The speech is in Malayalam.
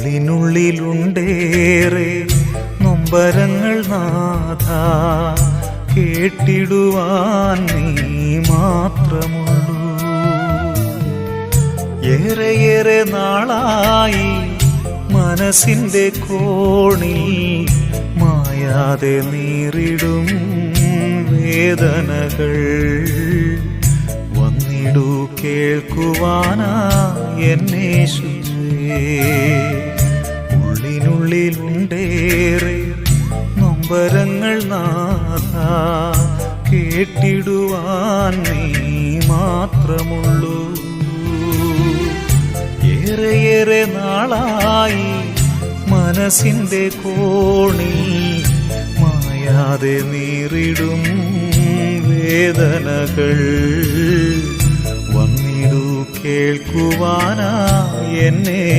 ഉള്ളിനുള്ളിലുണ്ടേറെ നൊമ്പരങ്ങൾ നാഥ, കേട്ടിടുവാൻ നീ മാത്രമുള്ളൂ. ഏറെയേറെ നാളായി മനസ്സിന്റെ കോണിൽ മായാതെ നീറിടും വേദനകൾ. വന്നിടൂ കേൾക്കുവാനാ എന്നേശുവേ. ഉള്ളിനുള്ളിലുണ്ടേറെ നൊമ്പരങ്ങൾ നാഥ, കേട്ടിടുവാൻ നീ മാത്രമുള്ളൂ. ഏറെയേറെ നാളായി മനസ്സിന്റെ കോണിൽ മായാതെ നീറിടും വേദനകൾ. വന്നിടൂ കേൾക്കുവാനാ എന്നെ